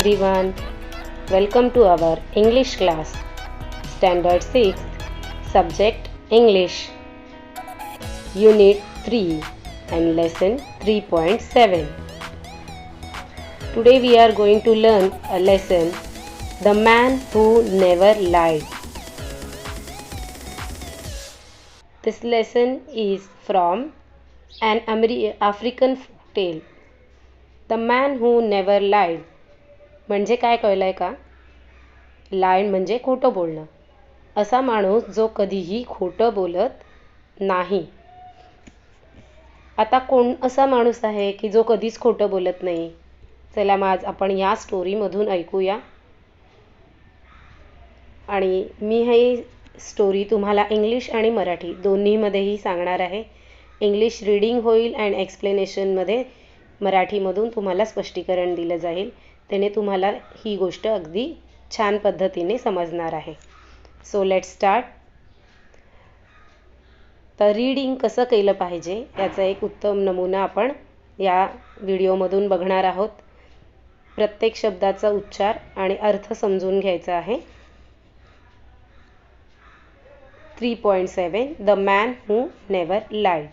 everyone. Welcome to our English class. Standard 6, Subject English. Unit 3 and Lesson 3.7. Today we are going to learn a lesson, The Man Who Never Lied. This lesson is from an African folk tale. The Man Who Never Lied. म्हणजे काय कळलंय का? Lied म्हणजे खोटं बोलणं. असा माणूस जो कधीही खोटं बोलत नाही. आता कोण असा माणूस आहे की जो कधीच खोटं बोलत नाही? चला मग आज आपण या स्टोरीमधून ऐकूया. आणि मी ही स्टोरी तुम्हाला इंग्लिश आणि मराठी दोन्हीमध्येही सांगणार आहे. इंग्लिश रीडिंग होईल अँड एक्सप्लेनेशनमध्ये मराठीमधून तुम्हाला स्पष्टीकरण दिलं जाईल. त्याने तुम्हाला ही गोष्ट अगदी छान पद्धतीने समजणार आहे. So let's start. तर रीडिंग कसं केलं पाहिजे याचा एक उत्तम नमुना आपण या व्हिडिओमधून बघणार आहोत. प्रत्येक शब्दाचा उच्चार आणि अर्थ समजून घ्यायचा आहे. 3.7 The Man Who Never Lied.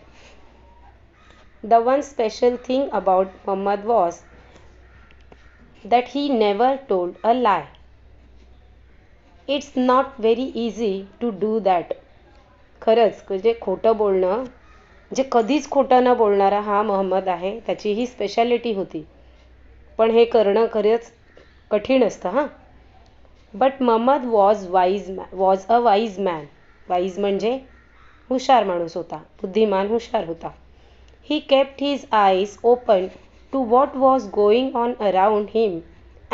The one special thing about Muhammad was that he never told a lie. It's not very easy to do that. खरंच म्हणजे खोटं बोलणं, जे कधीच खोटं न बोलणारा हा मोहम्मद आहे, त्याची ही स्पेशालिटी होती. पण हे करणं खरंच कठीण असतं हां. But Muhammad was a wise man. Wise म्हणजे हुशार माणूस होता, बुद्धिमान हुशार होता. He kept his eyes open to what was going on around him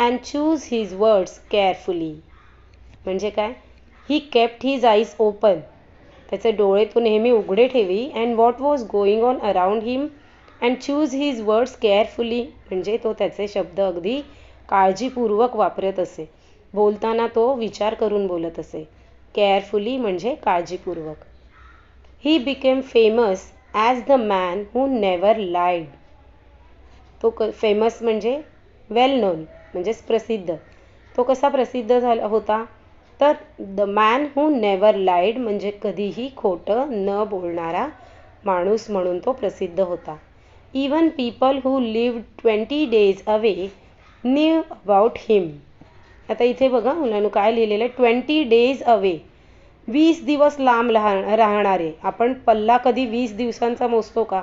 and choose his words carefully. म्हणजे काय? He kept his eyes open. त्याचे डोळे तो नेहमी उघडे ठेवी. And what was going on around him and choose his words carefully. म्हणजे तो त्याचे शब्द अगदी काळजीपूर्वक वापरत असे. बोलताना तो विचार करून बोलत असे. केअरफुली म्हणजे काळजीपूर्वक. He became famous as the man who never lied. तो फेमस म्हणजे वेल नोन म्हणजेच प्रसिद्ध. तो कसा प्रसिद्ध झाला होता? तर the man who never lied म्हणजे कधीही खोटं न बोलणारा माणूस म्हणून तो प्रसिद्ध होता. Even people who lived 20 days away knew about him. आता इथे बघा मुलांनो काय लिहिलेलं आहे, 20 days अवे. 20 दिवस लांब राहणारे. आपण पल्ला कधी 20 दिवसांचा मोजतो का?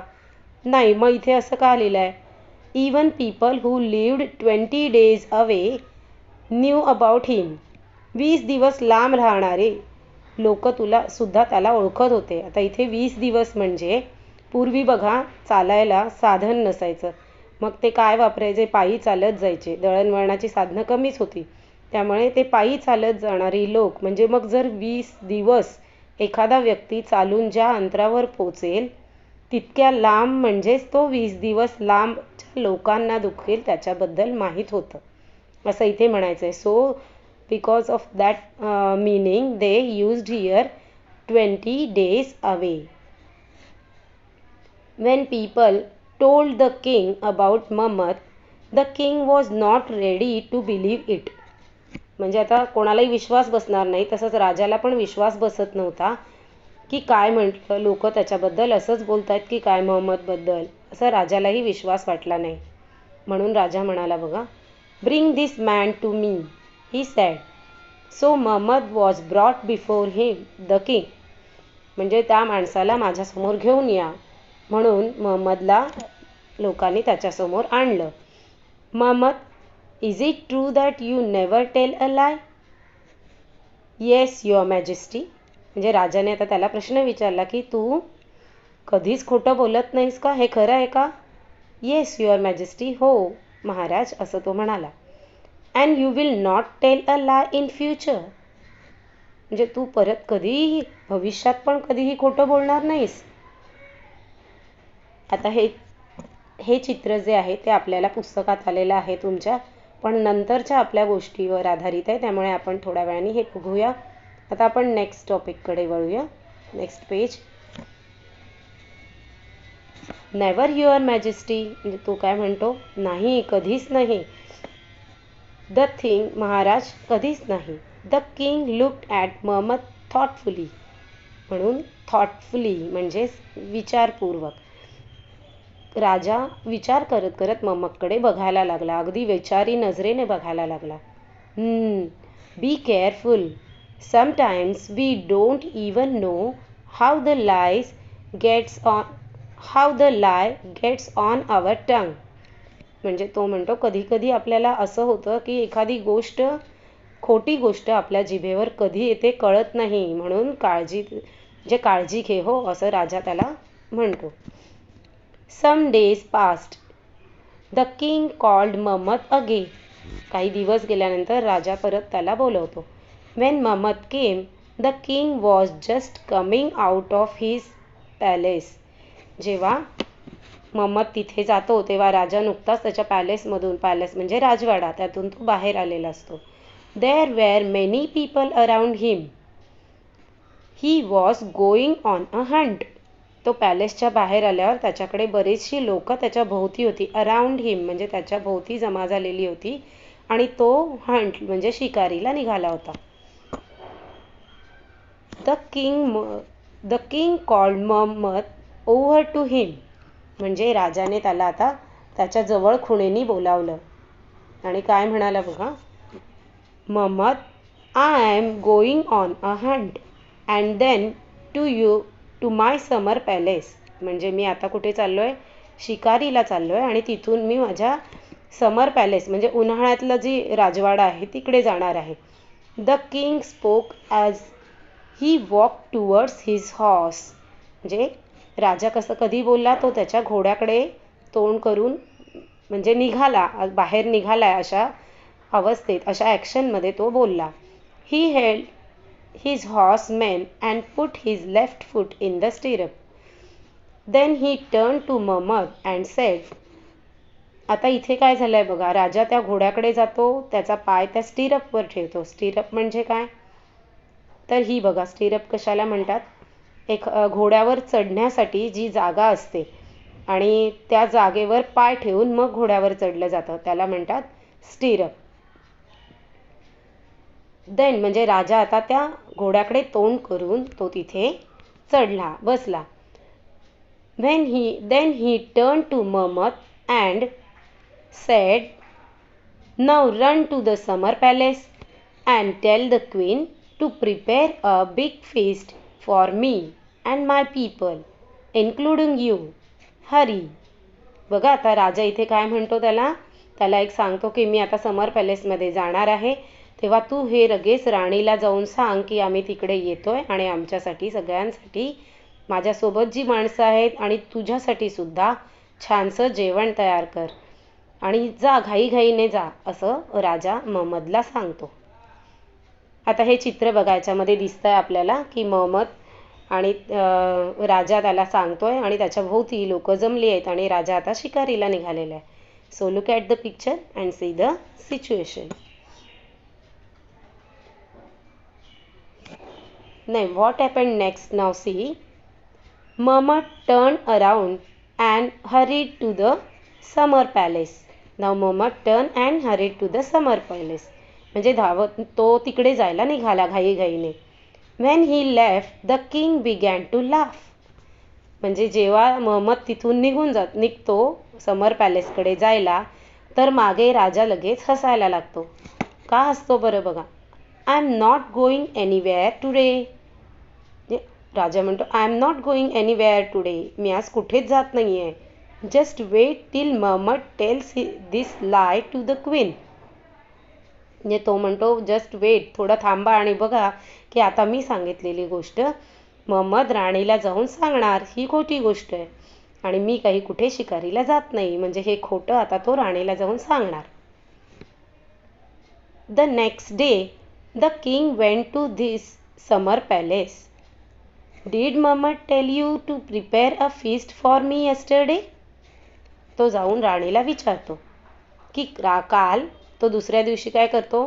नाही. मग इथे असं का लिहिलं आहे? Even people who lived 20 days away knew about him. 20 दिवस लांब राहणारे लोक सुद्धा त्याला ओळखत होते. आता इथे 20 दिवस म्हणजे पूर्वी बघा चालायला साधन नसायचं. मग ते काय वापरायचे? पायी चालत जायचे. दळणवळणाची साधनं कमीच होती. त्यामुळे ते पायी चालत जाणारी लोक म्हणजे मग जर 20 दिवस एखादा व्यक्ती चालून ज्या अंतरावर पोचेल तितक्या लांब म्हणजेच तो 20 दिवस लांबच्या लोकांना दुखेल त्याच्याबद्दल माहीत होतं असं इथे म्हणायचं आहे. So because of that meaning they used here 20 days away. When people told the king about Muhammad, the king was not ready to believe it. म्हणजे आता कोणालाही विश्वास बसणार नाही. तसंच राजाला पण विश्वास बसत नव्हता की काय म्हटलं लोक त्याच्याबद्दल असंच बोलतायत की काय मोहम्मदबद्दल. असं राजालाही विश्वास वाटला नाही. म्हणून राजा म्हणाला बघा, bring this man to me he said. So Muhammad was brought before him, the king. म्हणजे त्या माणसाला माझ्यासमोर घेऊन या म्हणून मोहम्मदला लोकांनी त्याच्यासमोर आणलं. Muhammad, is it true that you never tell a lie? Yes, your majesty. म्हणजे राजाने आता त्याला प्रश्न विचारला की तू कधीच खोटं बोलत नाहीस का? हे खरं आहे का? Yes, your majesty. हो महाराज, असं तो म्हणाला. And you will not tell a lie in future. म्हणजे तू परत कधीही भविष्यात पण कधीही खोटं बोलणार नाहीस. आता हे चित्र जे आहे ते आपल्याला पुस्तकात आलेलं आहे तुमच्या, पण नंतरच्या आपल्या गोष्टीवर आधारित आहे. त्यामुळे आपण थोड्या वेळाने हे बघूया. आता आपण नेक्स्ट टॉपिककडे वळूया. Next page. Never your majesty म्हणजे तो काय म्हणतो? नाही, कधीच नाही. द थिंग महाराज कधीच नाही. The king looked at Muhammad thoughtfully. म्हणून थॉटफुली म्हणजे विचारपूर्वक. राजा विचार करत करत मोहम्मदकडे बघायला लागला. अगदी वैचारी नजरेने बघायला लागला. Be careful. Sometimes we don't even know how the lie gets on our tongue. म्हणजे तो म्हणतो कधी कधी आपल्याला असं होतं की एखादी गोष्ट, खोटी गोष्ट आपल्या जिभेवर कधी येते कळत नाही. म्हणून काळजी घे हो, असं राजा त्याला म्हणतो. Some days passed. The king called Muhammad again. काही दिवस गेल्यानंतर राजा परत त्याला बोलवतो. When Muhammad came, the king was just coming out of his palace. जेव्हा मोहम्मद तिथे जातो तेव्हा राजा नुकताच त्याच्या पॅलेस म्हणजे राजवाडा, त्यातून तो बाहेर आलेला असतो. There were many people around him. He was going on a hunt. तो पॅलेसच्या बाहेर आल्यावर त्याच्याकडे बरीचशी लोक त्याच्या भोवती होती. अराउंड हिम म्हणजे त्याच्या भोवती जमा झालेली होती आणि तो हंट म्हणजे शिकारीला निघाला होता. The king called Mohammed over to him. म्हणजे राजाने त्याला आता त्याच्या जवळ खुणेनी बोलावलं आणि काय म्हणाला बघा. Muhammad, I am going on a hunt and then to my summer palace. म्हणजे मी आता कुठे चाललोय, शिकारीला चाललोय आणि तिथून मी माझ्या समर पॅलेस म्हणजे उन्हाळ्यातलं जी राजवाडा आहे तिकडे जाणार आहे. The king spoke as he walk towards his horse. म्हणजे राजा कधी बोलला, तो त्याच्या घोड्याकडे तोंड करून म्हणजे बाहेर निघालाय अशा अवस्थेत, अशा ॲक्शनमध्ये तो बोलला. He held his horsemen and put his left foot in the stirrup. Then he turned to Muhammad and said, आता इथे काय झालंय बघा. राजा त्या घोड्याकडे जातो, त्याचा पाय त्या स्टिरपवर ठेवतो. स्टिरप म्हणजे काय तर ही बघा, स्टिरप कशाला म्हणतात, घोड्यावर चढण्यासाठी जी जागा असते आणि त्या जागेवर पाय ठेवून मग घोड्यावर चढलं जातं, त्याला म्हणतात स्टिरप. देन म्हणजे राजा आता त्या घोड्याकडे तोंड करून तो तिथे बसला. Then he turned to Muhammad and said, now run to the summer palace and tell the queen to prepare a big feast for me and my people, including you. Hurry. बघा आता राजा इथे काय म्हणतो, त्याला एक सांगतो की मी आता समर पॅलेसमध्ये जाणार आहे, तेव्हा तू हे लगेच राणीला जाऊन सांग की आम्ही तिकडे येतोय आणि आमच्यासाठी सगळ्यांसाठी, माझ्यासोबत जी माणसं आहेत आणि तुझ्यासाठी सुद्धा छानसं जेवण तयार कर आणि जा, घाईघाईने जा, असं राजा मोहम्मदला सांगतो. आता हे चित्र बघा, याच्यामध्ये दिसतंय आपल्याला की मोहम्मद आणि राजा त्याला सांगतोय आणि त्याच्या भोवती लोक जमली आहेत आणि राजा आता शिकारीला निघालेला आहे. So look at the picture and see the situation. Now what happened next? Now see. Muhammad turned around and hurried to the summer palace. Now Muhammad turned and hurried to the summer palace. म्हणजे धावत तो तिकडे जायला निघाला घाईघाईने. When he left, the king began to laugh. म्हणजे जेव्हा मोहम्मद तिथून निघतो समर पॅलेसकडे जायला, तर मागे राजा लगेच हसायला लागतो. का हसतो बरं बघा. I am not going anywhere today. राजा म्हणतो I am not going anywhere today. मी आज कुठेच जात नाही आहे. Just wait till Mohammed tells this lie to the queen. म्हणजे तो म्हणतो जस्ट वेट, थोडं थांबा आणि बघा की आता मी सांगितलेली गोष्ट मोहम्मद राणीला जाऊन सांगणार. ही खोटी गोष्ट आहे आणि मी काही कुठे शिकारीला जात नाही, म्हणजे हे खोटं आता तो राणीला जाऊन सांगणार. The next day the king went to this summer palace. Did Muhammad tell you to prepare a feast for me yesterday? तो जाऊन राणीला विचारतो की काल, तो दुसऱ्या दिवशी काय करतो,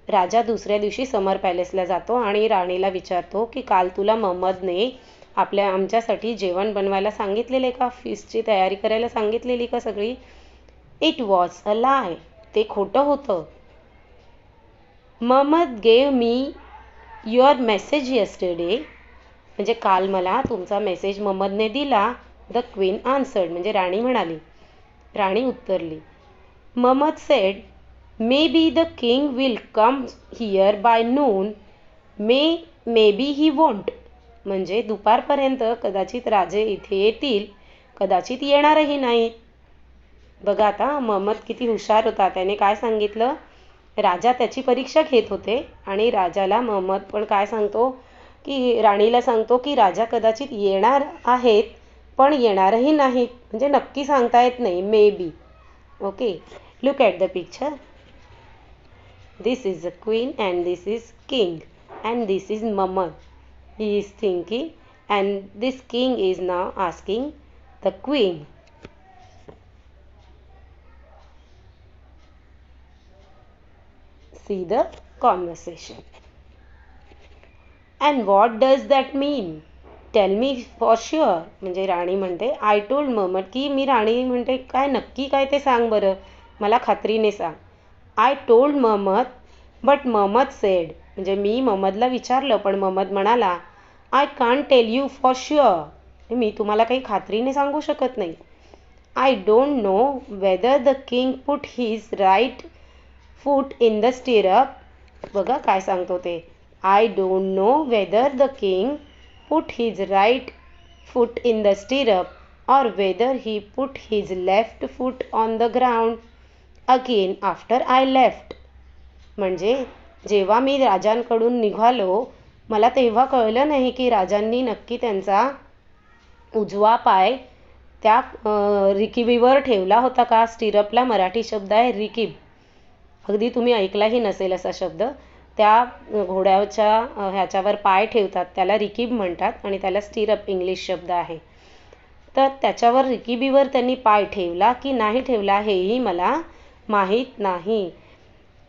राजा दुसऱ्या दिवशी समर पॅलेसला जातो आणि राणीला विचारतो की काल तुला मोहम्मदने आमच्यासाठी जेवण बनवायला सांगितलेले का, फीस्टची तयारी करायला सांगितलेली का सगळी. It was a lie. ते खोटं होतं. Muhammad gave me your message yesterday, म्हणजे काल मला तुमचा मेसेज मोहम्मदने दिला. द क्वीन आन्सर्ड, म्हणजे राणी म्हणाली, राणी उत्तरली. Mohammed said, maybe the king will come here by noon, maybe he won't, म्हणजे दुपारपर्यंत कदाचित राजे इथे येतील, कदाचित येणारही नाहीत. बघा आता मोहम्मद किती हुशार होता. त्याने काय सांगितलं, राजा त्याची परीक्षा घेत होते आणि राजाला मोहम्मद पण काय सांगतो की राणीला सांगतो की राजा कदाचित येणार आहेत पण येणारही नाहीत, म्हणजे नक्की सांगता येत नाही, maybe. Okay, look at the picture. This is a queen and this is king and this is Muhammad. He is thinking and this king is now asking the queen. See the conversation. And what does that mean? Tell me for sure. म्हणजे राणी म्हणते, I told Mohammed, की मी राणी म्हणते काय नक्की काय ते सांग बरं, मला खात्रीने सांग. I told Mohammed, but Mohammed said, म्हणजे मी मोहम्मदला विचारलं पण मोहम्मद म्हणाला, I can't tell you for sure. मी तुम्हाला काही खात्रीने सांगू शकत नाही. I don't know whether the king put his right foot in the stirrup. बघा काय सांगतो ते. I don't know whether the king put his right foot in the stirrup or whether he put his left foot on the ground again after I left. म्हणजे जेव्हा मी राजांकडून निघालो मला तेव्हा कळलं नाही की राजांनी नक्की त्यांचा उजवा पाय त्या रिकिबीवर ठेवला होता का. स्टिरपला मराठी शब्द आहे रिकीब. अगदी तुम्ही ऐकलाही नसेल असा शब्द. त्या घोड्याच्या ह्याच्यावर पाय ठेवतात त्याला रिकीब म्हणतात आणि त्याला स्टिरप इंग्लिश शब्द आहे. तर त्याच्यावर रिकिबीवर त्यांनी पाय ठेवला की नाही ठेवला हेही मला माहीत नाही,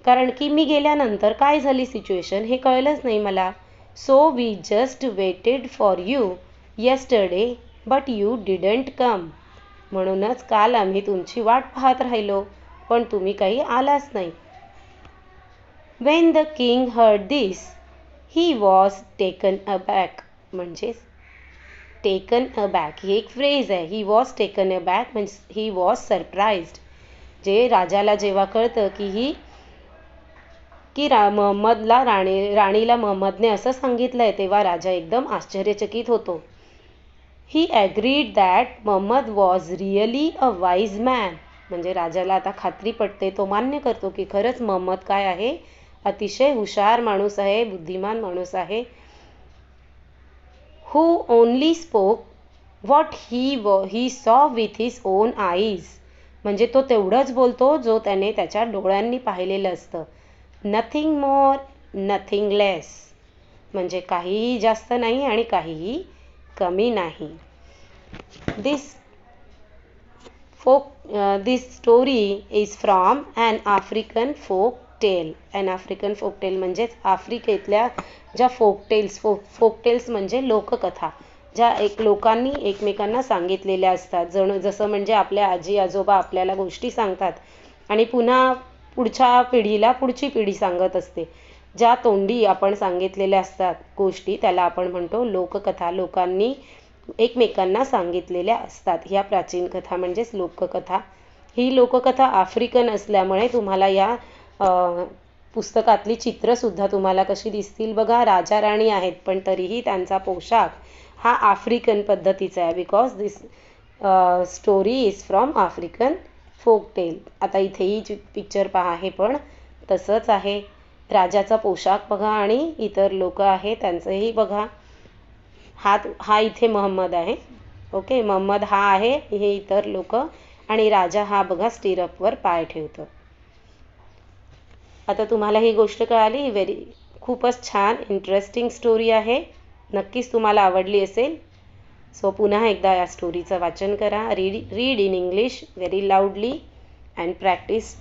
कारण की मी गेल्यानंतर काय झाली सिच्युएशन हे कळलंच नाही मला. So we just waited for you yesterday but you didn't come. म्हणूनच काल आम्ही तुमची वाट पाहत राहिलो पण तुम्ही काही आलाच नाही. When the king heard this, he was taken aback. म्हणजे taken aback ही एक फ्रेज आहे. he was taken aback म्हणजे he was surprised. जे राजाला जेव्हा कळतं की मोहम्मदला राणीला मोहम्मदने असं सांगितलंय तेव्हा राजा एकदम आश्चर्यचकित होतो. He agreed that Mohammed was really a wise man. म्हणजे राजाला आता खात्री पटते, तो मान्य करतो की खरंच मोहम्मद काय आहे, अतिशय हुशार माणूस आहे, बुद्धिमान माणूस आहे. Who only spoke what he saw with his own eyes. म्हणजे तो तेवढंच बोलतो जो त्याने त्याच्या डोळ्यांनी पाहिलेलं असतं. Nothing more, nothing less. म्हणजे काहीही जास्त नाही आणि काहीही कमी नाही. This story is from an African folk tale. An African folk tale म्हणजेच आफ्रिकेतल्या ज्या folk tales म्हणजे लोककथा ज्या लोकांनी एकमेकांना सांगितलेल्या असतात. जसं म्हणजे आपल्या आजी आजोबा आपल्याला गोष्टी सांगतात आणि पुन्हा पुढच्या पिढीला पुढची पिढी सांगत असते. ज्या तोंडी आपण सांगितलेल्या असतात गोष्टी त्याला आपण म्हणतो लोककथा. लोकांनी एकमेकांना सांगितलेल्या असतात ह्या प्राचीन कथा म्हणजेच लोककथा. ही लोककथा आफ्रिकन असल्यामुळे तुम्हाला या पुस्तकातली चित्रसुद्धा तुम्हाला कशी दिसतील बघा. राजा राणी आहेत पण तरीही त्यांचा पोशाख हा आफ्रिकन पद्धतीचा आहे. Because this story is from African folk tale. आता इथेही पिक्चर पहा हे पण तसंच आहे. राजाचा पोशाख बघा आणि इतर लोक आहेत त्यांचंही बघा. हा इथे मोहम्मद आहे. ओके, मोहम्मद हा आहे, हे इतर लोक आणि राजा हा बघा स्टिरपवर पाय ठेवतो. आता तुम्हाला ही गोष्ट कळाली. खूपच छान इंटरेस्टिंग स्टोरी आहे. नक्कीच तुम्हाला आवडली असेल. सो पुन्हा एकदा या स्टोरीचं वाचन करा. Read in English very लाऊडली and practice